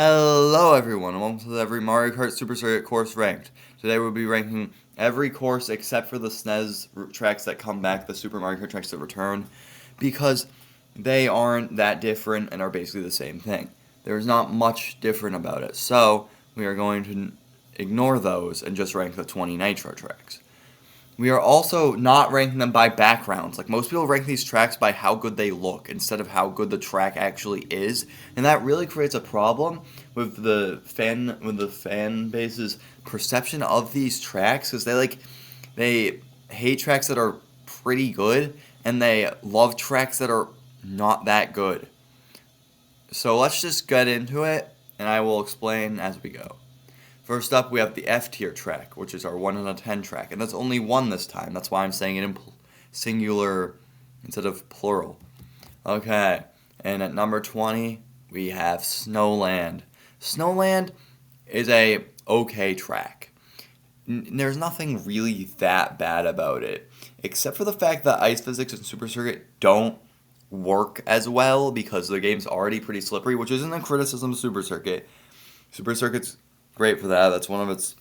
Hello everyone, and welcome to the every Mario Kart Super Circuit course ranked. Today we'll be ranking every course except for the SNES tracks that come back, the Super Mario Kart tracks that return, because they aren't that different and are basically the same thing. There's not much different about it, so we are going to ignore those and just rank the 20 Nitro tracks. We are also not ranking them by backgrounds. Like most people rank these tracks by how good they look instead of how good the track actually is, and that really creates a problem with the fan base's perception of these tracks because they hate tracks that are pretty good and they love tracks that are not that good. So let's just get into it, and I will explain as we go. First up, we have the F tier track, which is our 1 out of 10 track, and that's only one this time. That's why I'm saying it in singular instead of plural. Okay, and at number 20, we have Snowland. Snowland is a okay track. There's nothing really that bad about it, except for the fact that ice physics and Super Circuit don't work as well because the game's already pretty slippery, which isn't a criticism of Super Circuit. Super Circuit's great for that. That's one of its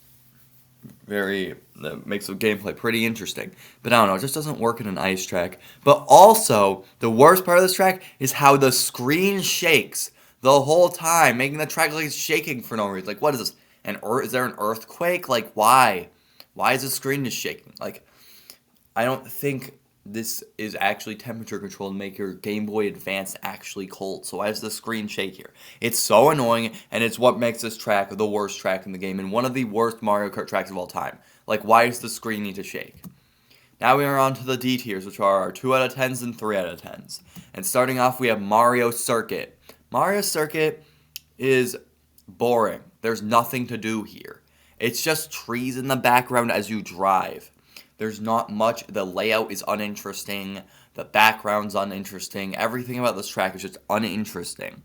that makes the gameplay pretty interesting. But I don't know, it just doesn't work in an ice track. But also, the worst part of this track is how the screen shakes the whole time, making the track like it's shaking for no reason. Like, what is this? Is there an earthquake? Like, why? Why is the screen just shaking? Like, I don't think this is actually temperature controlled to make your Game Boy Advance actually cold. So why does the screen shake here? It's so annoying, and it's what makes this track the worst track in the game and one of the worst Mario Kart tracks of all time. Like, why does the screen need to shake? Now we are on to the D tiers, which are our 2 out of 10s and 3 out of 10s. And starting off, we have Mario Circuit. Mario Circuit is boring. There's nothing to do here. It's just trees in the background as you drive. There's not much. The layout is uninteresting. The background's uninteresting. Everything about this track is just uninteresting.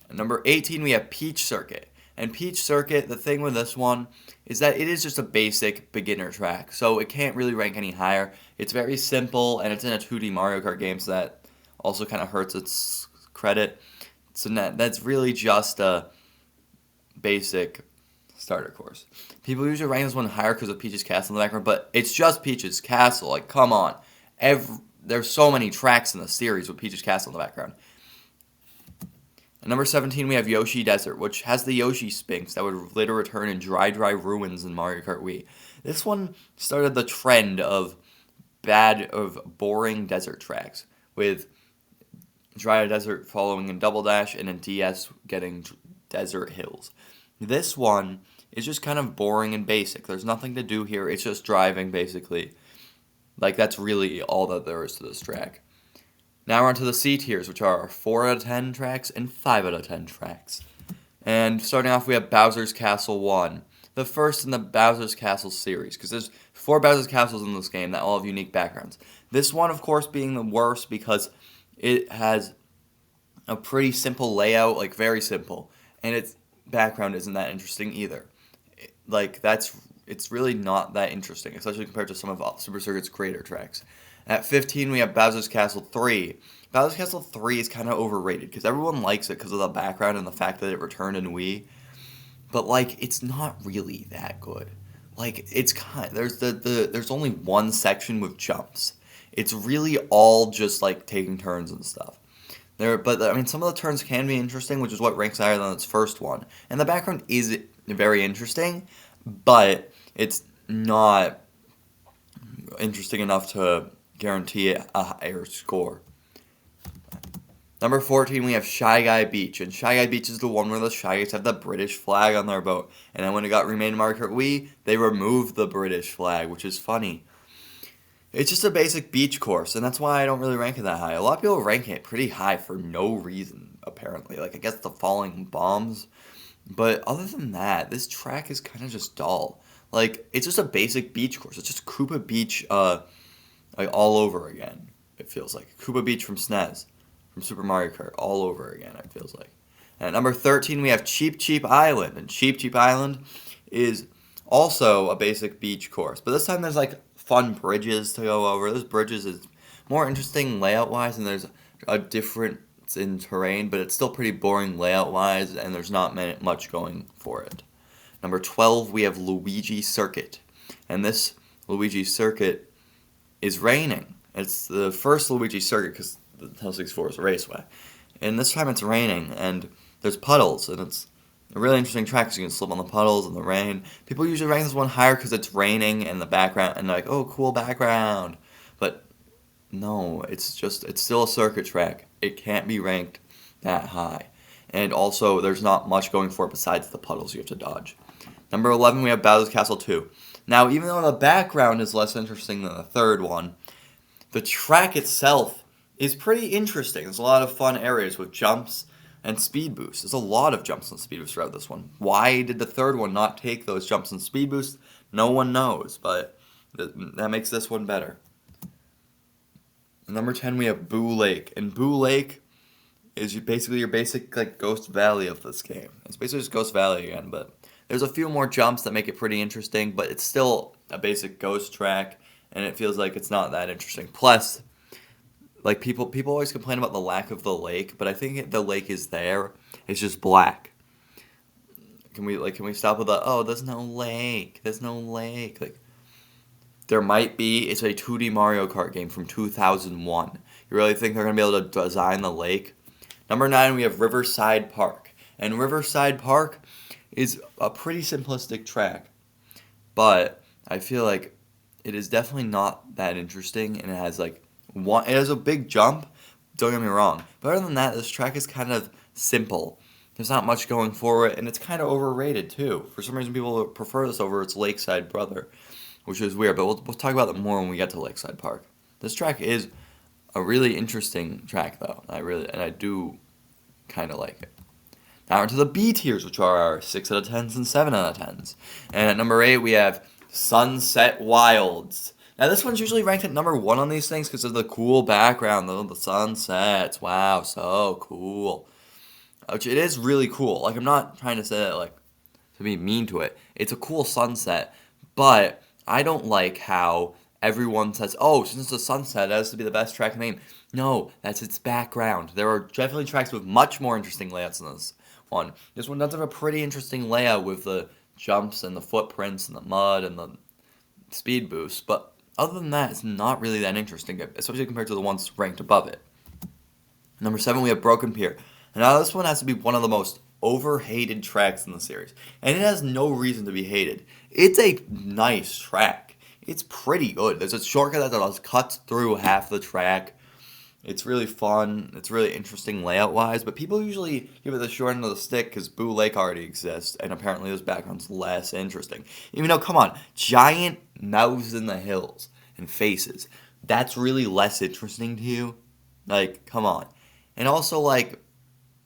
At number 18, we have Peach Circuit. And Peach Circuit, the thing with this one is that it is just a basic beginner track. So it can't really rank any higher. It's very simple, and it's in a 2D Mario Kart game, so that also kind of hurts its credit. So that's really just a basic starter course. People usually rank this one higher because of Peach's Castle in the background, but it's just Peach's Castle. Like, come on. There's so many tracks in the series with Peach's Castle in the background. At number 17, we have Yoshi Desert, which has the Yoshi Sphinx that would later return in Dry Ruins in Mario Kart Wii. This one started the trend of boring desert tracks, with Dry Desert following in Double Dash and in DS getting Desert Hills. This one is just kind of boring and basic. There's nothing to do here. It's just driving, basically. Like, that's really all that there is to this track. Now we're on to the C tiers, which are our 4 out of 10 tracks and 5 out of 10 tracks. And starting off, we have Bowser's Castle 1. The first in the Bowser's Castle series, because there's 4 Bowser's Castles in this game that all have unique backgrounds. This one, of course, being the worst because it has a pretty simple layout, like very simple, and its background isn't that interesting either. It's really not that interesting, especially compared to some of Super Circuit's greater tracks. At 15, we have Bowser's Castle 3. Bowser's Castle 3 is kind of overrated because everyone likes it because of the background and the fact that it returned in Wii. But like, it's not really that good. Like, it's there's only one section with jumps. It's really all just like taking turns and stuff. But I mean, some of the turns can be interesting, which is what ranks higher than its first one. And the background is very interesting, but it's not interesting enough to guarantee a higher score. Number 14, we have Shy Guy Beach. And Shy Guy Beach is the one where the Shy Guys have the British flag on their boat. And then when it got remade in Mario Kart Wii, they removed the British flag, which is funny. It's just a basic beach course, and that's why I don't really rank it that high. A lot of people rank it pretty high for no reason, apparently. Like, I guess the falling bombs. But other than that, this track is kind of just dull. Like, it's just a basic beach course. It's just Koopa Beach, like, all over again, it feels like. Koopa Beach from SNES, from Super Mario Kart, all over again, it feels like. And at number 13, we have Cheap Cheap Island. And Cheap Cheap Island is also a basic beach course. But this time there's, like, fun bridges to go over. Those bridges is more interesting layout-wise, and there's a different it's in terrain, but it's still pretty boring layout-wise, and there's not much going for it. Number 12, we have Luigi Circuit. And this Luigi Circuit is raining. It's the first Luigi Circuit because the Nintendo 64 is a raceway. And this time it's raining, and there's puddles, and it's a really interesting track because you can slip on the puddles in the rain. People usually rank this one higher because it's raining and the background, and they're like, oh, cool background. But no, it's still a circuit track. It can't be ranked that high. And also, there's not much going for it besides the puddles you have to dodge. Number 11, we have Bowser's Castle 2. Now, even though the background is less interesting than the third one, the track itself is pretty interesting. There's a lot of fun areas with jumps and speed boosts. There's a lot of jumps and speed boosts throughout this one. Why did the third one not take those jumps and speed boosts? No one knows, but that makes this one better. Number 10, we have Boo Lake. And Boo Lake is basically your basic like Ghost Valley of this game. It's basically just Ghost Valley again, but there's a few more jumps that make it pretty interesting, but it's still a basic ghost track, and it feels like it's not that interesting. Plus, like people always complain about the lack of the lake, but I think the lake is there. It's just black. Can we stop with the there's no lake. There's no lake. Like there might be. It's a 2D Mario Kart game from 2001. You really think they're going to be able to design the lake? Number 9, we have Riverside Park. And Riverside Park is a pretty simplistic track, but I feel like it is definitely not that interesting, and it has it has a big jump, don't get me wrong, but other than that, this track is kind of simple. There's not much going for it, and it's kind of overrated too. For some reason, people prefer this over its Lakeside brother, which is weird, but we'll talk about that more when we get to Lakeside Park. This track is a really interesting track, though. I do kind of like it. Now into the B tiers, which are our 6 out of 10s and 7 out of 10s. And at number 8, we have Sunset Wilds. Now this one's usually ranked at number 1 on these things because of the cool background, the sunsets. Wow, so cool. Which it is really cool. Like I'm not trying to say that to be mean to it. It's a cool sunset, but I don't like how everyone says, oh, since it's a sunset, it has to be the best track in the game. No, that's its background. There are definitely tracks with much more interesting layouts than this one. This one does have a pretty interesting layout with the jumps and the footprints and the mud and the speed boosts, but other than that, it's not really that interesting, especially compared to the ones ranked above it. Number 7, we have Broken Pier. And now this one has to be one of the most overhated tracks in the series, and it has no reason to be hated. It's a nice track. It's pretty good. There's a shortcut that cuts through half the track. It's really fun. It's really interesting layout-wise, but people usually give it the short end of the stick because Boo Lake already exists, and apparently this background's less interesting. Even though, come on, giant mouths in the hills and faces. That's really less interesting to you? Come on. And also,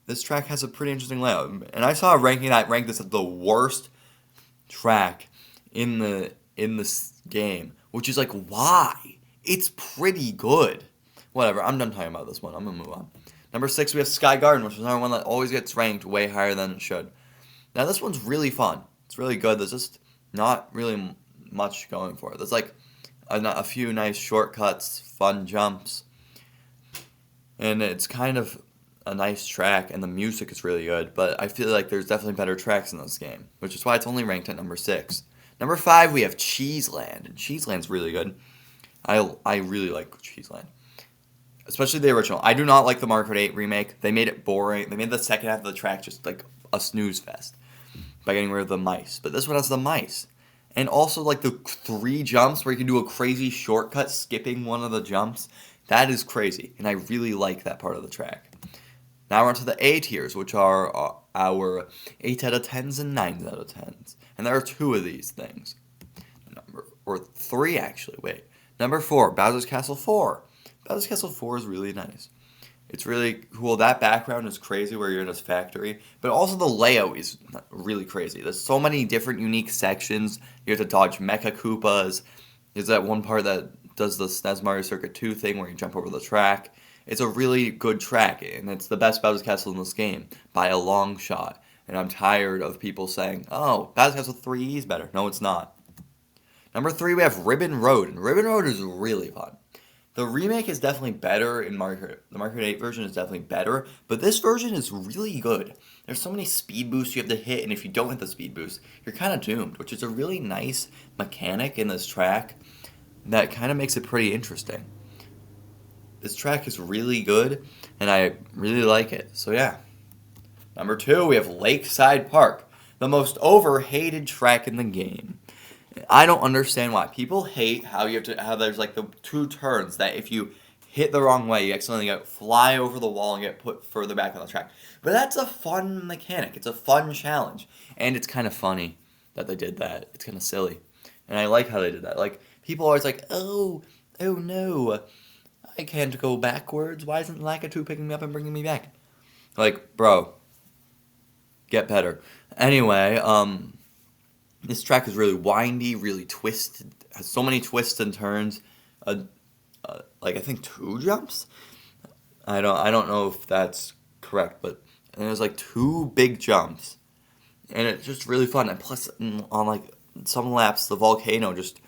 this track has a pretty interesting layout. And I saw a ranking that ranked this as the worst track in this game, which is why? It's pretty good. Whatever, I'm done talking about this one. I'm going to move on. Number 6, we have Sky Garden, which is another one that always gets ranked way higher than it should. Now, this one's really fun. It's really good. There's just not really much going for it. There's a few nice shortcuts, fun jumps, and it's kind of a nice track, and the music is really good, but I feel like there's definitely better tracks in this game, which is why it's only ranked at number 6. Number 5, we have Cheeseland, and Cheeseland's really good. I really like Cheeseland. Especially the original. I do not like the Mario Kart 8 remake. They made it boring. They made the second half of the track just a snooze fest by getting rid of the mice. But this one has the mice. And also the 3 jumps where you can do a crazy shortcut skipping one of the jumps. That is crazy. And I really like that part of the track. Now we're on to the A tiers, which are our 8 out of 10s and 9 out of 10s. And there are 2 of these things. 3 actually. Wait. Number 4, Bowser's Castle 4. Bowser's Castle 4 is really nice. It's really cool. That background is crazy where you're in this factory. But also the layout is really crazy. There's so many different unique sections. You have to dodge Mecha Koopas. There's that one part that does the SNES Mario Circuit 2 thing where you jump over the track. It's a really good track, and it's the best Bowser's Castle in this game by a long shot. And I'm tired of people saying, oh, Bowser's Castle 3 is better. No, it's not. Number 3, we have Ribbon Road. And Ribbon Road is really fun. The remake is definitely better in Mario Kart. The Mario Kart 8 version is definitely better, but this version is really good. There's so many speed boosts you have to hit, and if you don't hit the speed boost, you're kind of doomed, which is a really nice mechanic in this track that kind of makes it pretty interesting. This track is really good, and I really like it. So yeah. Number two, we have Lakeside Park, the most overhated track in the game. I don't understand why people hate how you have to how there's like the two turns that if you hit the wrong way, you accidentally fly over the wall and get put further back on the track. But that's a fun mechanic. It's a fun challenge, and it's kind of funny that they did that. It's kind of silly, and I like how they did that. Like people are always like, oh no, I can't go backwards. Why isn't Lakitu picking me up and bringing me back? Like, bro, get better. Anyway, this track is really windy, really twisted, has so many twists and turns. Uh, like I think two jumps. I don't know if that's correct, but and there's like two big jumps, and it's just really fun. And plus, on like some laps, the volcano just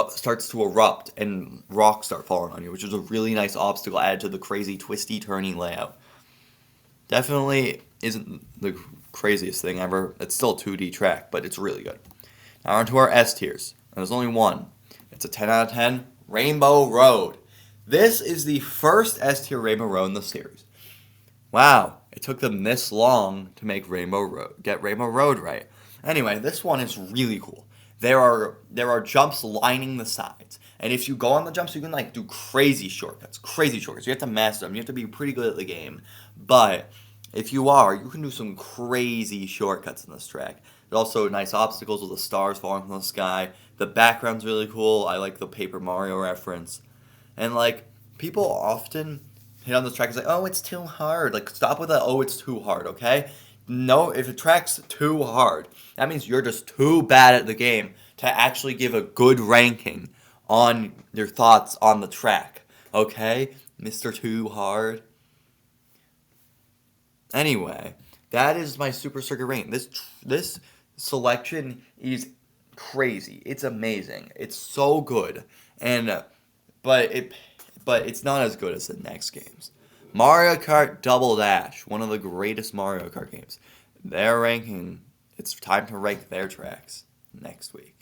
starts to erupt and rocks start falling on you, which is a really nice obstacle added to the crazy twisty turning layout. Definitely isn't the craziest thing ever. It's still a 2D track, but it's really good. Now on to our S tiers. And there's only one. It's a 10 out of 10, Rainbow Road. This is the first S tier Rainbow Road in the series. Wow, it took them this long to make get Rainbow Road right. Anyway, this one is really cool. There are jumps lining the sides. And if you go on the jumps, you can like do crazy shortcuts. Crazy shortcuts. You have to master them. You have to be pretty good at the game. But if you are, you can do some crazy shortcuts in this track. There's also nice obstacles with the stars falling from the sky. The background's really cool. I like the Paper Mario reference. And like people often hit on this track and say, "Oh, it's too hard." Like stop with that. "Oh, it's too hard." Okay? No, if a track's too hard, that means you're just too bad at the game to actually give a good ranking on your thoughts on the track. Okay, Mr. Too Hard. Anyway, that is my Super Circuit rank. This selection is crazy. It's amazing. It's so good, and but it but it's not as good as the next games. Mario Kart Double Dash, one of the greatest Mario Kart games. Their ranking. It's time to rank their tracks next week.